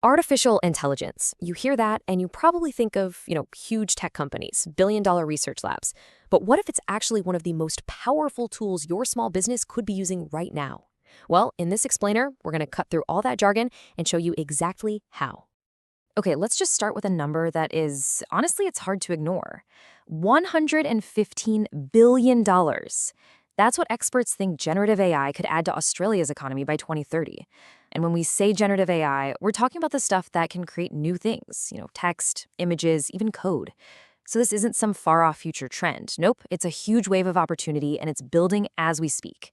Artificial intelligence. You hear that and you probably think of, huge tech companies, billion-dollar research labs. But what if it's actually one of the most powerful tools your small business could be using right now? Well, in this explainer, we're going to cut through all that jargon and show you exactly how. Okay, let's just start with a number that is, honestly, it's hard to ignore. $115 billion. That's what experts think generative AI could add to Australia's economy by 2030. And when we say generative AI, we're talking about the stuff that can create new things, text, images, even code. So this isn't some far-off future trend. Nope, it's a huge wave of opportunity, and it's building as we speak.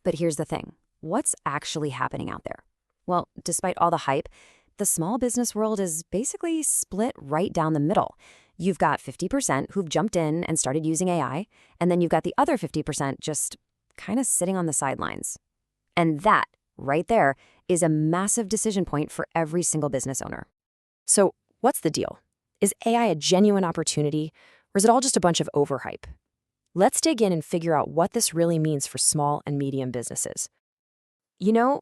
But here's the thing. What's actually happening out there? Well, despite all the hype, the small business world is basically split right down the middle. You've got 50% who've jumped in and started using AI, and then you've got the other 50% just kind of sitting on the sidelines. And that, right there, is a massive decision point for every single business owner. So what's the deal? Is AI a genuine opportunity, or is it all just a bunch of overhype? Let's dig in and figure out what this really means for small and medium businesses.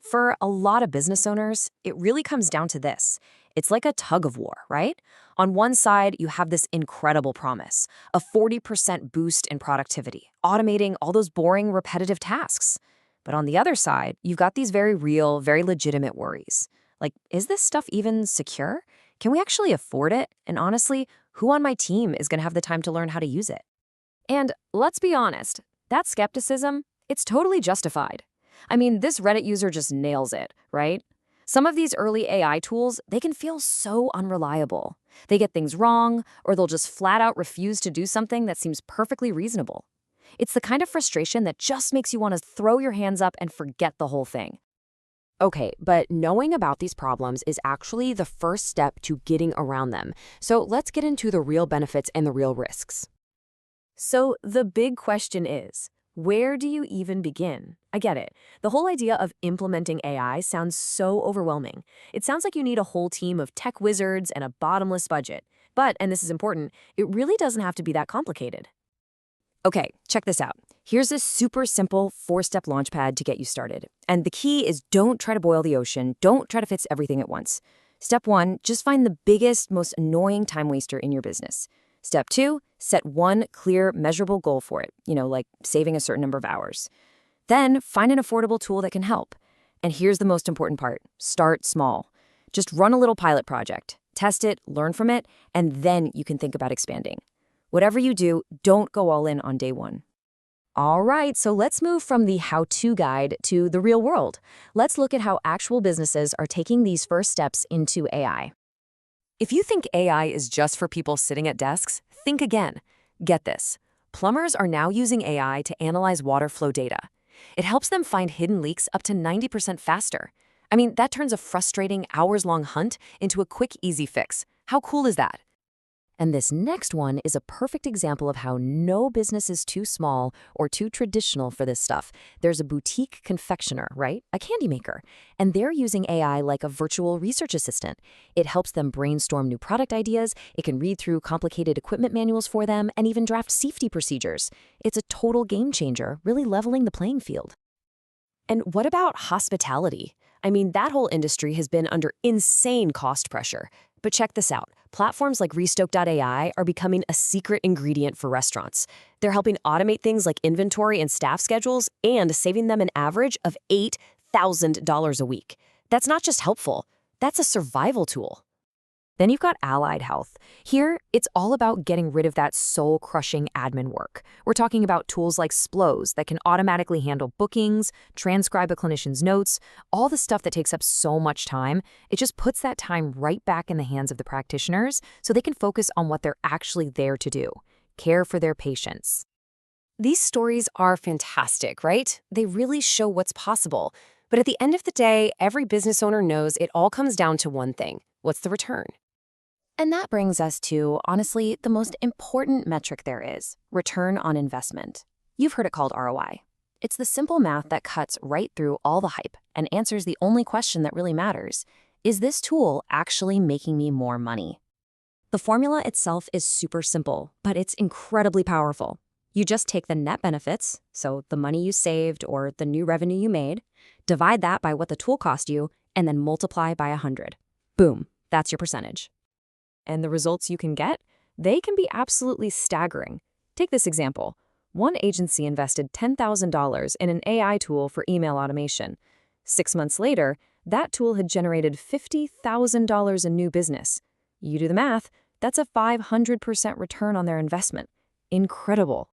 For a lot of business owners, it really comes down to this. It's like a tug of war, right? On one side, you have this incredible promise, a 40% boost in productivity, automating all those boring, repetitive tasks. But on the other side, you've got these very real, very legitimate worries. Like, is this stuff even secure? Can we actually afford it? And honestly, who on my team is going to have the time to learn how to use it? And let's be honest, that skepticism, it's totally justified. I mean, this Reddit user just nails it, right? Some of these early AI tools, they can feel so unreliable. They get things wrong, or they'll just flat out refuse to do something that seems perfectly reasonable. It's the kind of frustration that just makes you want to throw your hands up and forget the whole thing. Okay, but knowing about these problems is actually the first step to getting around them. So let's get into the real benefits and the real risks. So the big question is, where do you even begin? I get it. The whole idea of implementing AI sounds so overwhelming. It sounds like you need a whole team of tech wizards and a bottomless budget. But, and this is important, it really doesn't have to be that complicated. Okay, check this out. Here's a super simple 4-step launchpad to get you started. And the key is don't try to boil the ocean. Don't try to fix everything at once. Step 1, just find the biggest, most annoying time waster in your business. Step 2, set one clear, measurable goal for it, like saving a certain number of hours. Then find an affordable tool that can help. And here's the most important part. Start small. Just run a little pilot project, test it, learn from it, and then you can think about expanding. Whatever you do, don't go all in on day one. All right, so let's move from the how-to guide to the real world. Let's look at how actual businesses are taking these first steps into AI. If you think AI is just for people sitting at desks, think again. Get this. Plumbers are now using AI to analyze water flow data. It helps them find hidden leaks up to 90% faster. I mean, that turns a frustrating hours-long hunt into a quick, easy fix. How cool is that? And this next one is a perfect example of how no business is too small or too traditional for this stuff. There's a boutique confectioner, right? A candy maker. And they're using AI like a virtual research assistant. It helps them brainstorm new product ideas. It can read through complicated equipment manuals for them and even draft safety procedures. It's a total game changer, really leveling the playing field. And what about hospitality? I mean, that whole industry has been under insane cost pressure. But check this out. Platforms like Restock.ai are becoming a secret ingredient for restaurants. They're helping automate things like inventory and staff schedules and saving them an average of $8,000 a week. That's not just helpful. That's a survival tool. Then you've got Allied Health. Here, it's all about getting rid of that soul-crushing admin work. We're talking about tools like Splows that can automatically handle bookings, transcribe a clinician's notes, all the stuff that takes up so much time. It just puts that time right back in the hands of the practitioners so they can focus on what they're actually there to do, care for their patients. These stories are fantastic, right? They really show what's possible. But at the end of the day, every business owner knows it all comes down to one thing. What's the return? And that brings us to, honestly, the most important metric there is, return on investment. You've heard it called ROI. It's the simple math that cuts right through all the hype and answers the only question that really matters. Is this tool actually making me more money? The formula itself is super simple, but it's incredibly powerful. You just take the net benefits, so the money you saved or the new revenue you made, divide that by what the tool cost you, and then multiply by 100. Boom, that's your percentage. And the results you can get? They can be absolutely staggering. Take this example. One agency invested $10,000 in an AI tool for email automation. 6 months later, that tool had generated $50,000 in new business. You do the math, that's a 500% return on their investment. Incredible.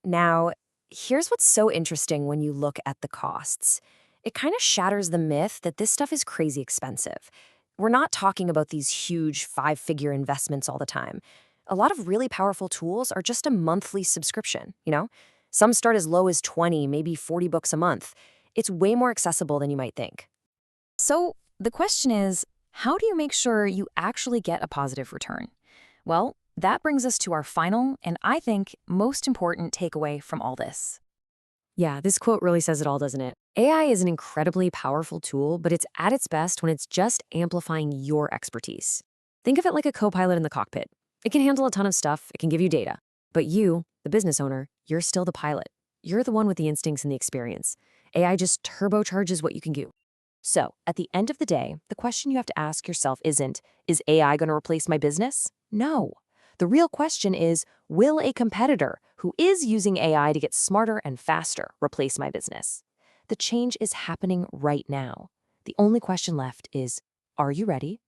Now, here's what's so interesting when you look at the costs. It kind of shatters the myth that this stuff is crazy expensive. We're not talking about these huge 5-figure investments all the time. A lot of really powerful tools are just a monthly subscription. Some start as low as 20, maybe 40 bucks a month. It's way more accessible than you might think. So the question is, how do you make sure you actually get a positive return? Well, that brings us to our final and I think most important takeaway from all this. Yeah, this quote really says it all, doesn't it? AI is an incredibly powerful tool, but it's at its best when it's just amplifying your expertise. Think of it like a co-pilot in the cockpit. It can handle a ton of stuff, it can give you data. But you, the business owner, you're still the pilot. You're the one with the instincts and the experience. AI just turbocharges what you can do. So, at the end of the day, the question you have to ask yourself isn't, is AI going to replace my business? No. The real question is, will a competitor who is using AI to get smarter and faster replace my business? The change is happening right now. The only question left is, are you ready?